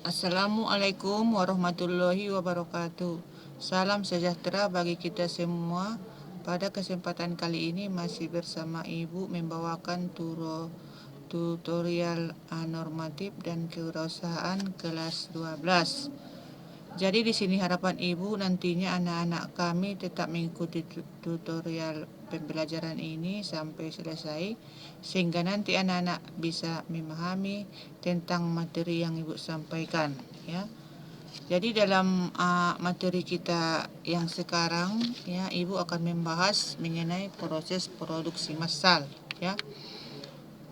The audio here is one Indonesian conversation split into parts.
Assalamualaikum warahmatullahi wabarakatuh. Salam sejahtera bagi kita semua. Pada kesempatan kali ini masih bersama Ibu membawakan tutorial normatif dan kewirausahaan kelas 12. Jadi di sini harapan Ibu nantinya anak-anak kami tetap mengikuti tutorial pembelajaran ini sampai selesai, sehingga nanti anak-anak bisa memahami tentang materi yang Ibu sampaikan, ya. Jadi dalam materi kita yang sekarang, ya, Ibu akan membahas mengenai proses produksi massal, ya.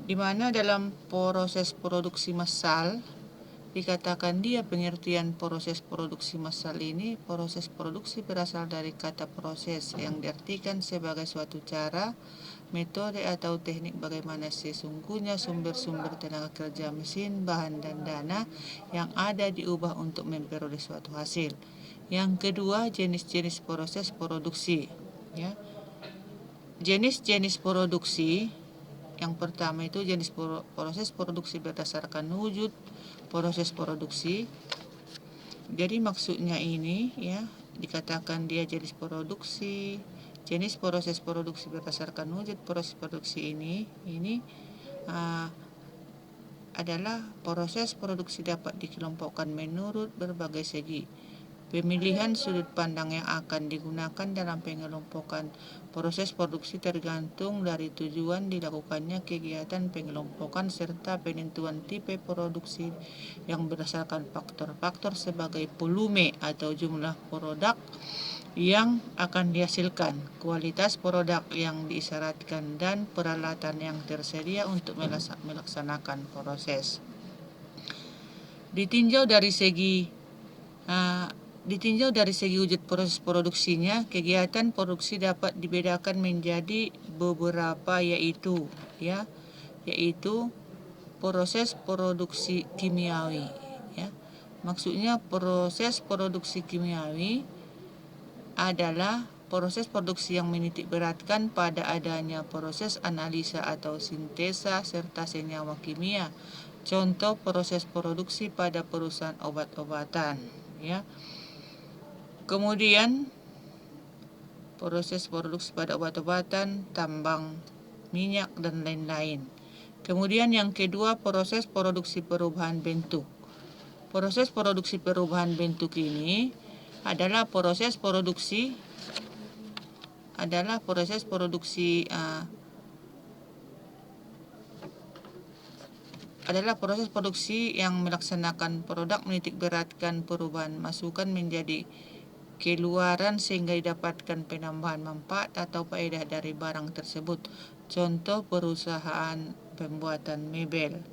Di mana dalam proses produksi massal dikatakan dia pengertian proses produksi massal ini, proses produksi berasal dari kata proses yang diartikan sebagai suatu cara, metode atau teknik bagaimana sesungguhnya sumber-sumber tenaga kerja mesin, bahan dan dana yang ada diubah untuk memperoleh suatu hasil. Yang kedua, jenis-jenis proses produksi, ya. Jenis-jenis produksi yang pertama itu jenis proses produksi berdasarkan wujud proses produksi. Jadi maksudnya ini, ya, dikatakan dia jenis proses produksi berdasarkan wujud proses produksi ini adalah proses produksi dapat dikelompokkan menurut berbagai segi. Pemilihan sudut pandang yang akan digunakan dalam pengelompokan proses produksi tergantung dari tujuan dilakukannya kegiatan pengelompokan serta penentuan tipe produksi yang berdasarkan faktor-faktor sebagai volume atau jumlah produk yang akan dihasilkan, kualitas produk yang diisyaratkan, dan peralatan yang tersedia untuk melaksanakan proses. Ditinjau dari segi wujud proses produksinya, kegiatan produksi dapat dibedakan menjadi beberapa, yaitu proses produksi kimiawi, ya. Maksudnya proses produksi kimiawi adalah proses produksi yang menitik beratkan pada adanya proses analisa atau sintesa serta senyawa kimia. Contoh proses produksi pada perusahaan obat-obatan, ya. Kemudian proses produksi pada obat-obatan, tambang minyak dan lain-lain. Kemudian yang kedua, proses produksi perubahan bentuk. Proses produksi perubahan bentuk ini adalah proses produksi yang melaksanakan produk menitik beratkan perubahan masukan menjadi keluaran sehingga didapatkan penambahan manfaat atau faedah dari barang tersebut. Contoh perusahaan pembuatan mebel.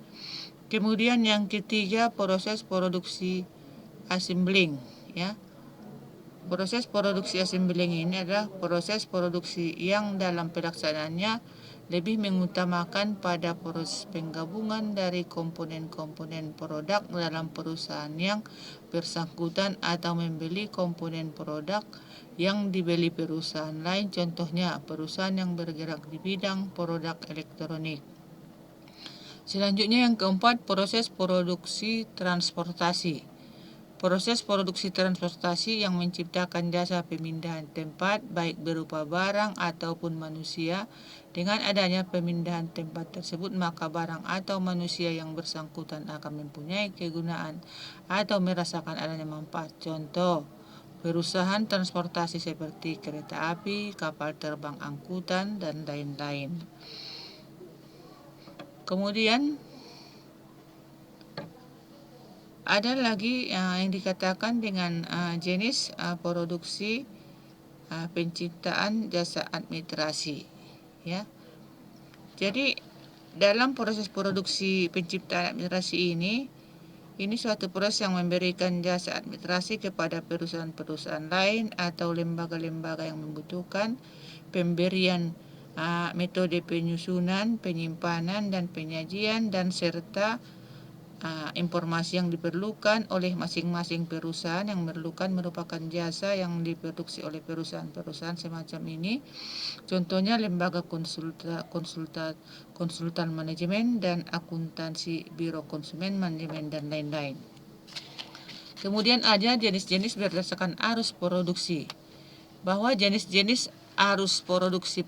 Kemudian yang ketiga, proses produksi assembling, ya. Proses produksi assembling ini adalah proses produksi yang dalam pelaksanaannya lebih mengutamakan pada proses penggabungan dari komponen-komponen produk dalam perusahaan yang bersangkutan atau membeli komponen produk yang dibeli perusahaan lain, contohnya perusahaan yang bergerak di bidang produk elektronik. Selanjutnya yang keempat, proses produksi transportasi. Proses produksi transportasi yang menciptakan jasa pemindahan tempat, baik berupa barang ataupun manusia. Dengan adanya pemindahan tempat tersebut, maka barang atau manusia yang bersangkutan akan mempunyai kegunaan atau merasakan adanya manfaat. Contoh, perusahaan transportasi seperti kereta api, kapal terbang angkutan, dan lain-lain. Kemudian ada lagi yang dikatakan dengan jenis produksi penciptaan jasa administrasi, ya. Jadi dalam proses produksi penciptaan administrasi ini suatu proses yang memberikan jasa administrasi kepada perusahaan-perusahaan lain atau lembaga-lembaga yang membutuhkan pemberian metode penyusunan, penyimpanan, dan penyajian, dan serta informasi yang diperlukan oleh masing-masing perusahaan yang merupakan jasa yang diproduksi oleh perusahaan-perusahaan semacam ini. Contohnya lembaga konsultan manajemen dan akuntansi, biro konsumen manajemen, dan lain-lain. Kemudian ada jenis-jenis berdasarkan arus produksi. Bahwa jenis-jenis arus produksi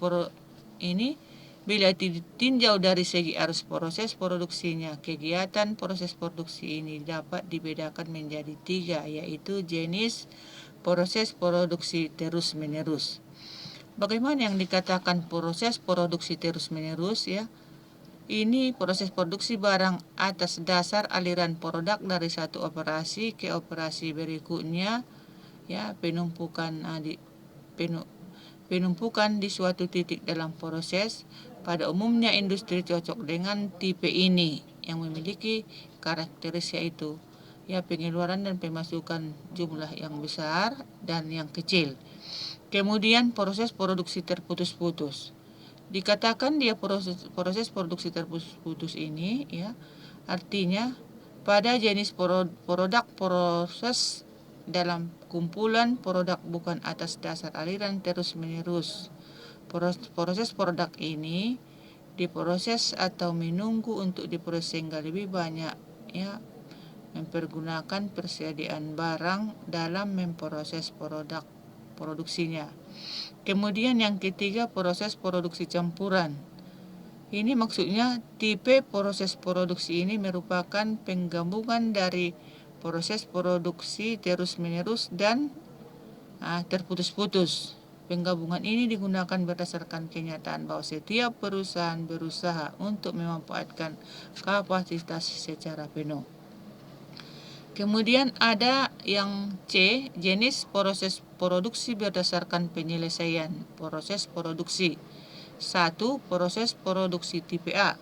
ini bila ditinjau dari segi arus proses produksinya, kegiatan proses produksi ini dapat dibedakan menjadi 3, yaitu jenis proses produksi terus-menerus. Bagaimana yang dikatakan proses produksi terus-menerus ya? Ini proses produksi barang atas dasar aliran produk dari satu operasi ke operasi berikutnya, ya, penumpukan di suatu titik dalam proses. Pada umumnya industri cocok dengan tipe ini yang memiliki karakteristik itu, ya, pengeluaran dan pemasukan jumlah yang besar dan yang kecil. Kemudian proses produksi terputus-putus. Dikatakan dia proses produksi terputus ini, ya, artinya pada jenis produk proses dalam kumpulan produk bukan atas dasar aliran terus-menerus. Proses produk ini diproses atau menunggu untuk diproses sehingga lebih banyak, ya, mempergunakan persediaan barang dalam memproses produk produksinya. Kemudian yang ketiga, proses produksi campuran. Ini maksudnya tipe proses produksi ini merupakan penggabungan dari proses produksi terus-menerus dan terputus-putus. Penggabungan ini digunakan berdasarkan kenyataan bahwa setiap perusahaan berusaha untuk memanfaatkan kapasitas secara penuh. Kemudian ada yang C, jenis proses produksi berdasarkan penyelesaian proses produksi. 1. Proses produksi tipe A.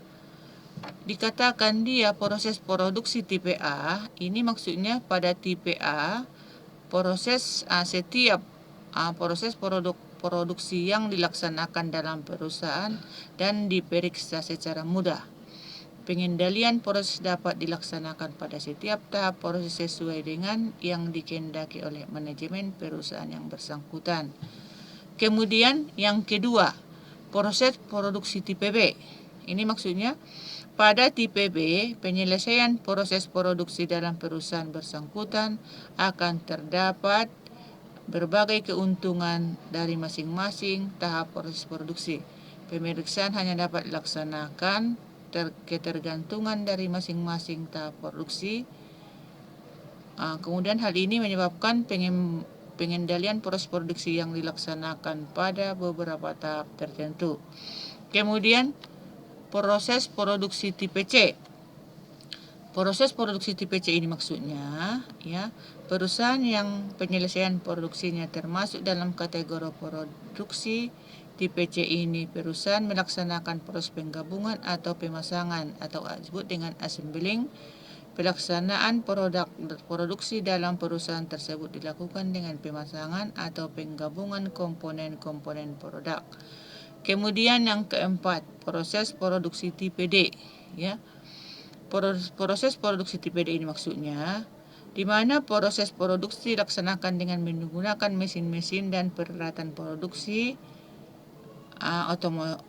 Dikatakan dia proses produksi tipe A, ini maksudnya pada tipe A, setiap proses produksi yang dilaksanakan dalam perusahaan dan diperiksa secara mudah. Pengendalian proses dapat dilaksanakan pada setiap tahap proses sesuai dengan yang dikehendaki oleh manajemen perusahaan yang bersangkutan. Kemudian yang kedua, proses produksi tipe B. Ini maksudnya pada tipe B, penyelesaian proses produksi dalam perusahaan bersangkutan akan terdapat berbagai keuntungan dari masing-masing tahap proses produksi. Pemeriksaan hanya dapat dilaksanakan ketergantungan dari masing-masing tahap produksi. Kemudian hal ini menyebabkan pengendalian proses produksi yang dilaksanakan pada beberapa tahap tertentu. Kemudian proses produksi tipe C. Proses produksi tipe C ini maksudnya, ya, perusahaan yang penyelesaian produksinya termasuk dalam kategori produksi tipe C ini, perusahaan melaksanakan proses penggabungan atau pemasangan atau disebut dengan assembling. Pelaksanaan produksi dalam perusahaan tersebut dilakukan dengan pemasangan atau penggabungan komponen-komponen produk. Kemudian yang keempat, proses produksi tipe D, ya. Proses produksi tipe D ini maksudnya di mana proses produksi dilaksanakan dengan menggunakan mesin-mesin dan peralatan produksi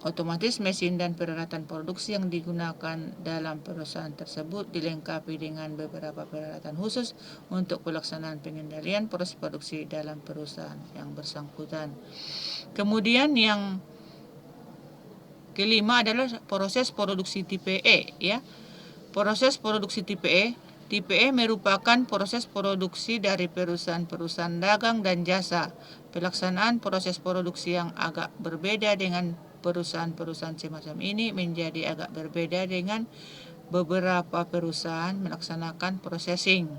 otomatis. Mesin dan peralatan produksi yang digunakan dalam perusahaan tersebut dilengkapi dengan beberapa peralatan khusus untuk pelaksanaan pengendalian proses produksi dalam perusahaan yang bersangkutan. Kemudian yang kelima adalah proses produksi tipe E, ya. Proses produksi tipe E. Tipe E merupakan proses produksi dari perusahaan-perusahaan dagang dan jasa. Pelaksanaan proses produksi yang agak berbeda dengan perusahaan-perusahaan semacam ini menjadi agak berbeda dengan beberapa perusahaan melaksanakan processing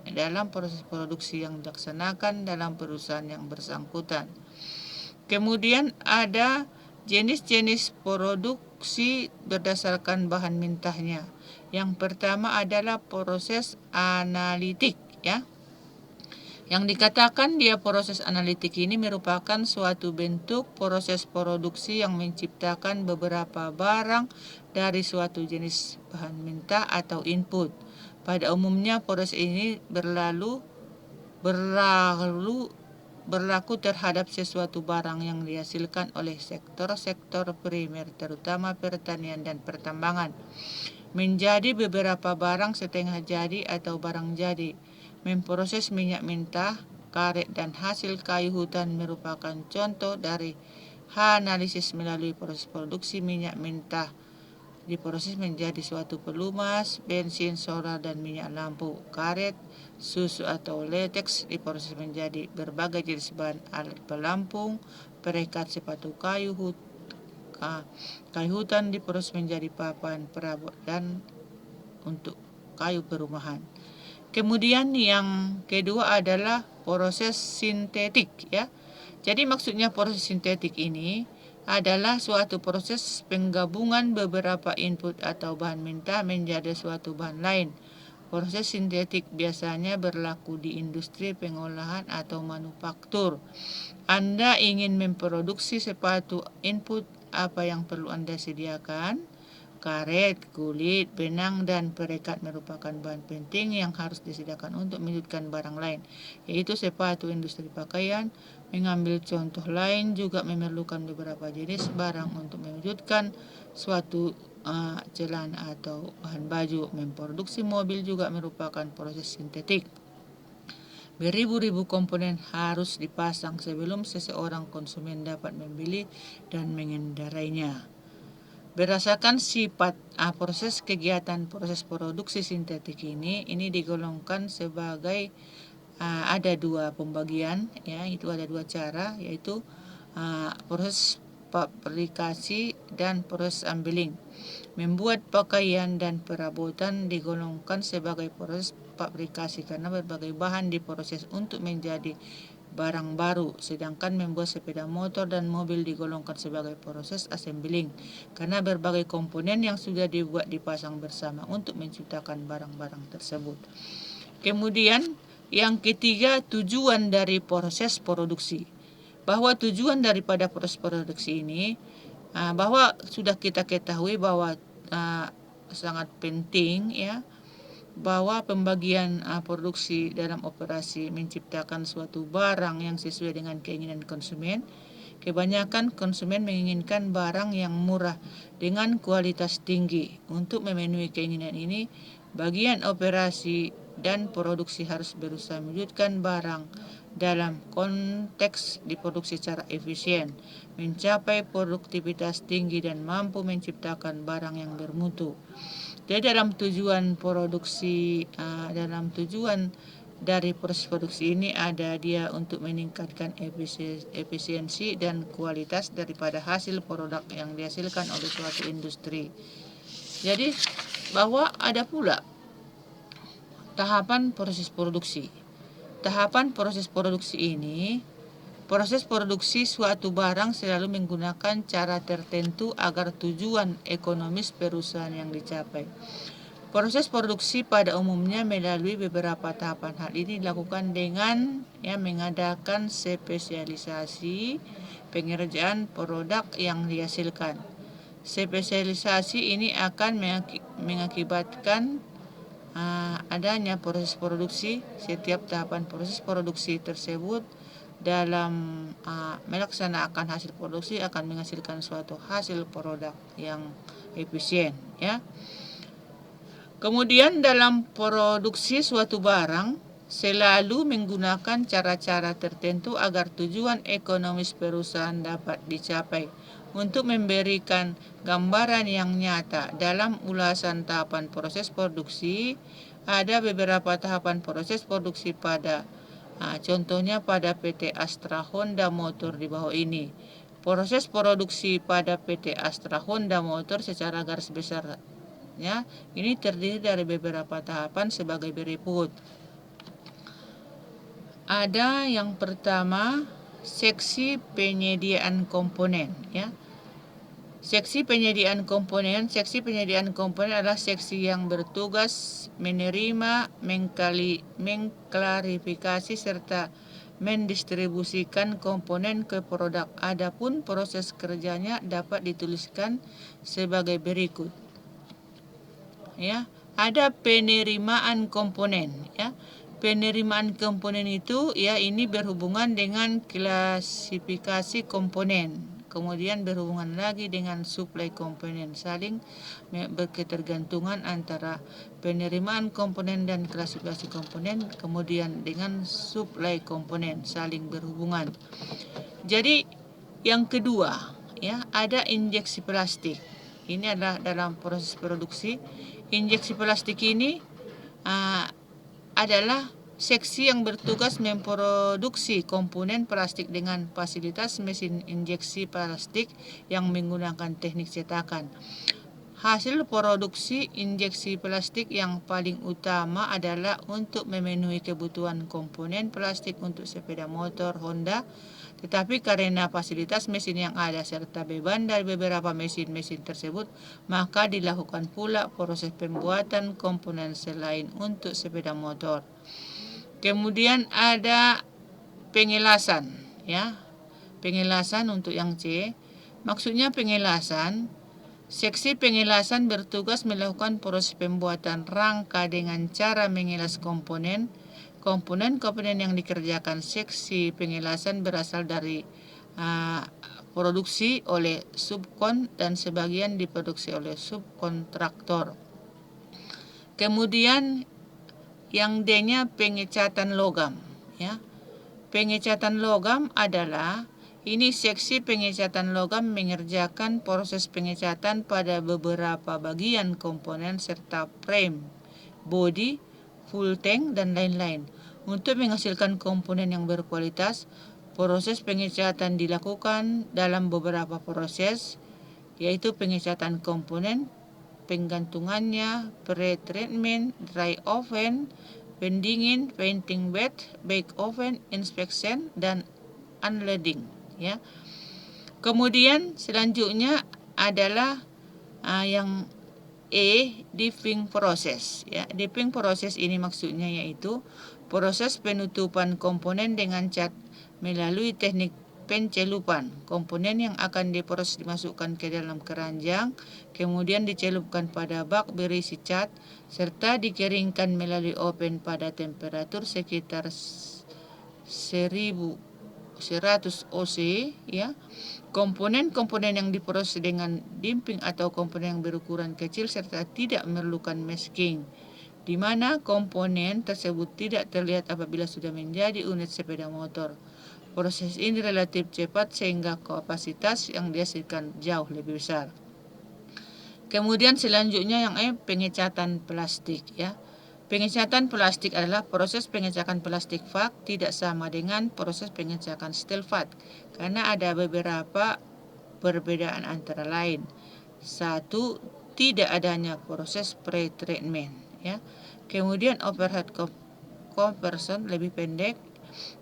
dalam proses produksi yang dilaksanakan dalam perusahaan yang bersangkutan. Kemudian ada jenis-jenis produksi berdasarkan bahan mentahnya. Yang pertama adalah proses analitik, ya. Yang dikatakan dia proses analitik ini merupakan suatu bentuk proses produksi yang menciptakan beberapa barang dari suatu jenis bahan mentah atau input. Pada umumnya proses ini berlaku terhadap sesuatu barang yang dihasilkan oleh sektor-sektor primer, terutama pertanian dan pertambangan, menjadi beberapa barang setengah jadi atau barang jadi. memproses minyak mentah, karet, dan hasil kayu hutan merupakan contoh dari analisis melalui proses produksi minyak mentah diproses menjadi suatu pelumas, bensin, solar, dan minyak lampu. Karet, susu atau latex diproses menjadi berbagai jenis bahan alat pelampung, perekat sepatu kayu hutan diproses menjadi papan, perabot, dan untuk kayu perumahan. Kemudian yang kedua adalah proses sintetik, ya. Jadi maksudnya proses sintetik ini adalah suatu proses penggabungan beberapa input atau bahan mentah menjadi suatu bahan lain. Proses sintetik biasanya berlaku di industri pengolahan atau manufaktur. Anda ingin memproduksi sepatu, input apa yang perlu Anda sediakan? Karet, kulit, benang, dan perekat merupakan bahan penting yang harus disediakan untuk mewujudkan barang lain, yaitu sepatu. Industri pakaian, mengambil contoh lain, juga memerlukan beberapa jenis barang untuk mewujudkan suatu celana atau bahan baju. Memproduksi mobil juga merupakan proses sintetik. Beribu-ribu komponen harus dipasang sebelum seseorang konsumen dapat membeli dan mengendarainya. Berdasarkan sifat proses kegiatan proses produksi sintetik ini digolongkan sebagai ada dua pembagian, ya, itu ada dua cara, yaitu proses fabrikasi dan proses ambeling. Membuat pakaian dan perabotan digolongkan sebagai proses fabrikasi karena berbagai bahan diproses untuk menjadi barang baru, sedangkan membuat sepeda motor dan mobil digolongkan sebagai proses assembling karena berbagai komponen yang sudah dibuat dipasang bersama untuk menciptakan barang-barang tersebut. Kemudian yang ketiga, tujuan dari proses produksi. Bahwa tujuan daripada proses produksi ini bahwa sudah kita ketahui bahwa sangat penting, ya, bahwa pembagian produksi dalam operasi menciptakan suatu barang yang sesuai dengan keinginan konsumen. Kebanyakan konsumen menginginkan barang yang murah dengan kualitas tinggi. Untuk memenuhi keinginan ini, bagian operasi dan produksi harus berusaha mewujudkan barang dalam konteks diproduksi secara efisien, mencapai produktivitas tinggi dan mampu menciptakan barang yang bermutu. Jadi dalam tujuan produksi, dalam tujuan dari proses produksi ini ada dia untuk meningkatkan efisiensi dan kualitas daripada hasil produk yang dihasilkan oleh suatu industri. Jadi bahwa ada pula tahapan proses produksi. Tahapan proses produksi ini, proses produksi suatu barang selalu menggunakan cara tertentu agar tujuan ekonomis perusahaan yang dicapai. Proses produksi pada umumnya melalui beberapa tahapan. Hal ini dilakukan dengan mengadakan spesialisasi pengerjaan produk yang dihasilkan. Spesialisasi ini akan mengakibatkan adanya proses produksi. Setiap tahapan proses produksi tersebut dalam melaksanakan hasil produksi akan menghasilkan suatu hasil produk yang efisien, ya. Kemudian dalam produksi suatu barang selalu menggunakan cara-cara tertentu agar tujuan ekonomis perusahaan dapat dicapai. Untuk memberikan gambaran yang nyata dalam ulasan tahapan proses produksi, ada beberapa tahapan proses produksi pada contohnya pada PT Astra Honda Motor di bawah ini. Proses produksi pada PT Astra Honda Motor secara garis besarnya ini terdiri dari beberapa tahapan sebagai berikut. Ada yang pertama, seksi penyediaan komponen, ya. Seksi penyediaan komponen. Seksi penyediaan komponen adalah seksi yang bertugas menerima, mengklarifikasi serta mendistribusikan komponen ke produk. Adapun proses kerjanya dapat dituliskan sebagai berikut. Ya, ada penerimaan komponen, ya. Penerimaan komponen itu, ya, ini berhubungan dengan klasifikasi komponen. kemudian berhubungan lagi dengan supply komponen, saling berketergantungan antara penerimaan komponen dan klasifikasi komponen, kemudian dengan supply komponen, saling berhubungan. Jadi yang kedua, ya, ada injeksi plastik. Ini adalah dalam proses produksi. Injeksi plastik ini adalah seksi yang bertugas memproduksi komponen plastik dengan fasilitas mesin injeksi plastik yang menggunakan teknik cetakan. Hasil produksi injeksi plastik yang paling utama adalah untuk memenuhi kebutuhan komponen plastik untuk sepeda motor Honda, tetapi karena fasilitas mesin yang ada serta beban dari beberapa mesin-mesin tersebut, maka dilakukan pula proses pembuatan komponen selain untuk sepeda motor. Kemudian ada pengelasan, ya. Pengelasan untuk yang C. Maksudnya pengelasan, seksi pengelasan bertugas melakukan proses pembuatan rangka dengan cara mengelas komponen. Komponen-komponen yang dikerjakan seksi pengelasan berasal dari produksi oleh subkon dan sebagian diproduksi oleh subkontraktor. Kemudian yang D-nya pengecatan logam, ya. Pengecatan logam adalah ini seksi pengecatan logam mengerjakan proses pengecatan pada beberapa bagian komponen serta frame, body, full tank, dan lain-lain. Untuk menghasilkan komponen yang berkualitas, proses pengecatan dilakukan dalam beberapa proses, yaitu pengecatan komponen, penggantungannya, pre-treatment, dry oven, pendingin, painting bed, bake oven, inspection, dan unloading, ya. Kemudian selanjutnya adalah yang dipping proses, ya. Dipping proses ini maksudnya yaitu proses penutupan komponen dengan cat melalui teknik pencelupan. Komponen yang akan diproses dimasukkan ke dalam keranjang, kemudian dicelupkan pada bak berisi cat, serta dikeringkan melalui oven pada temperatur sekitar 1100 oC, ya. Komponen-komponen yang diproses dengan dipping atau komponen yang berukuran kecil serta tidak memerlukan masking, di mana komponen tersebut tidak terlihat apabila sudah menjadi unit sepeda motor. Proses ini relatif cepat sehingga kapasitas yang dihasilkan jauh lebih besar. Kemudian selanjutnya yang pengecatan plastik, ya. Pengecatan plastik adalah proses pengecatan plastik fak, tidak sama dengan proses pengecatan steel fat karena ada beberapa perbedaan antara lain. Satu, tidak adanya proses pre-treatment, ya. Kemudian overhead conversion lebih pendek.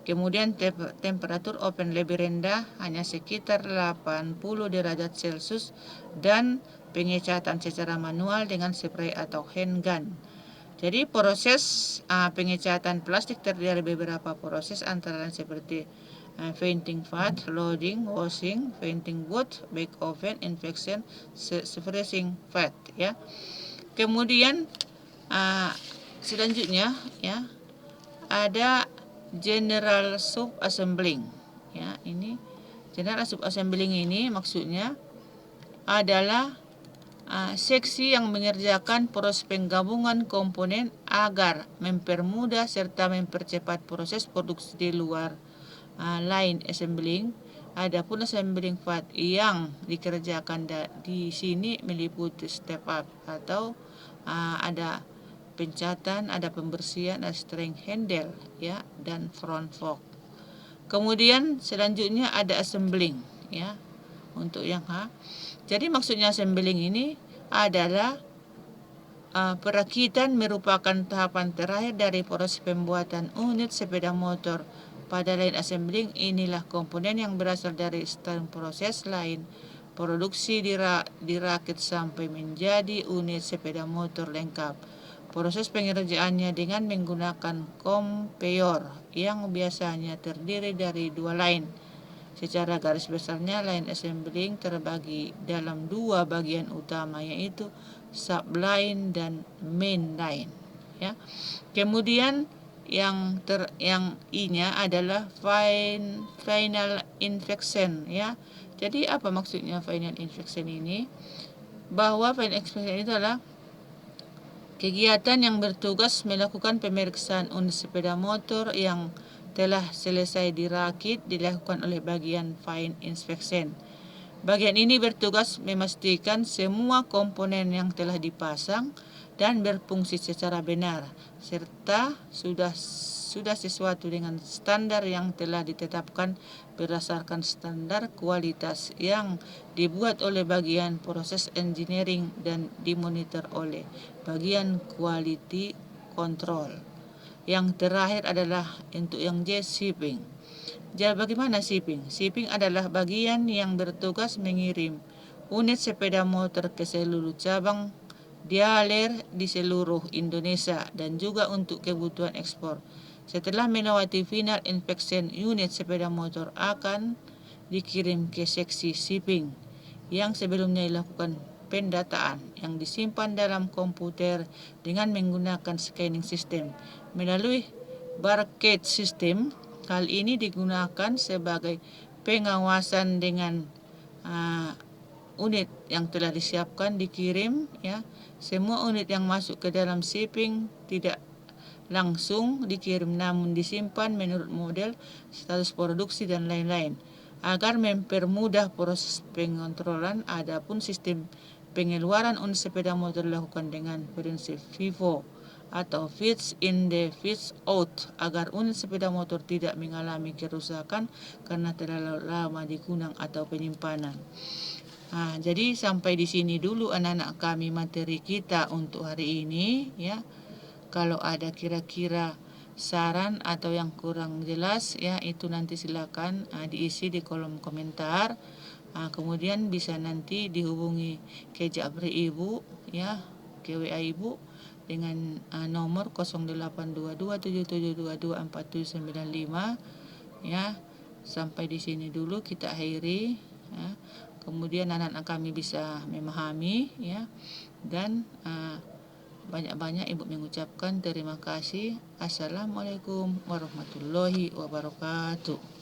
Kemudian temperatur oven lebih rendah, hanya sekitar 80 derajat Celcius, dan pengecatan secara manual dengan spray atau hand gun. Jadi proses pengecatan plastik terdiri dari beberapa proses antara lain seperti painting fat, loading, washing, painting wood, bake oven, inspection, freezing fat, ya. Kemudian selanjutnya, ya, ada general subassembling, ya. Ini general subassembling ini maksudnya adalah seksi yang mengerjakan proses penggabungan komponen agar mempermudah serta mempercepat proses produksi di luar line assembling. Adapun assembling fat yang dikerjakan di sini meliputi step up atau ada pencatan, ada pembersihan, ada string handle, ya, dan front fork. Kemudian selanjutnya ada assembling, ya, untuk yang Jadi maksudnya assembling ini adalah perakitan merupakan tahapan terakhir dari proses pembuatan unit sepeda motor. Pada line assembling inilah komponen yang berasal dari starting proses line produksi dirakit sampai menjadi unit sepeda motor lengkap. Proses pengerjaannya dengan menggunakan conveyor yang biasanya terdiri dari dua line. Secara garis besarnya line assembling terbagi dalam dua bagian utama, yaitu subline dan main line, ya. Kemudian yang I-nya adalah final infection ya. Jadi apa maksudnya final infection ini? Bahwa final infection itu adalah kegiatan yang bertugas melakukan pemeriksaan unit sepeda motor yang telah selesai dirakit dilakukan oleh bagian fine inspection. Bagian ini bertugas memastikan semua komponen yang telah dipasang dan berfungsi secara benar, serta sudah sesuatu dengan standar yang telah ditetapkan berdasarkan standar kualitas yang dibuat oleh bagian proses engineering dan dimonitor oleh bagian quality control. Yang terakhir adalah untuk yang J, shipping. Jadi bagaimana shipping? Shipping adalah bagian yang bertugas mengirim unit sepeda motor ke seluruh cabang dealer di seluruh Indonesia dan juga untuk kebutuhan ekspor. Setelah melewati final inspection, unit sepeda motor akan dikirim ke seksi shipping yang sebelumnya dilakukan pendataan yang disimpan dalam komputer dengan menggunakan scanning system. Melalui barcode system, hal ini digunakan sebagai pengawasan dengan unit yang telah disiapkan dikirim ya. Semua unit yang masuk ke dalam shipping tidak langsung dikirim namun disimpan menurut model, status produksi dan lain-lain agar mempermudah proses pengontrolan. Adapun sistem pengeluaran unit sepeda motor dilakukan dengan prinsip FIFO atau fits in the fits out agar unit sepeda motor tidak mengalami kerusakan karena terlalu lama digunakan atau penyimpanan. Jadi sampai di sini dulu anak-anak kami materi kita untuk hari ini ya. Kalau ada kira-kira saran atau yang kurang jelas ya, itu nanti silakan diisi di kolom komentar. Kemudian bisa nanti dihubungi ke Japri Ibu ya, ke WA Ibu dengan nomor 082277224795 ya. Sampai di sini dulu kita akhiri ya. Kemudian anak-anak kami bisa memahami ya, dan banyak-banyak Ibu mengucapkan terima kasih. Assalamualaikum warahmatullahi wabarakatuh.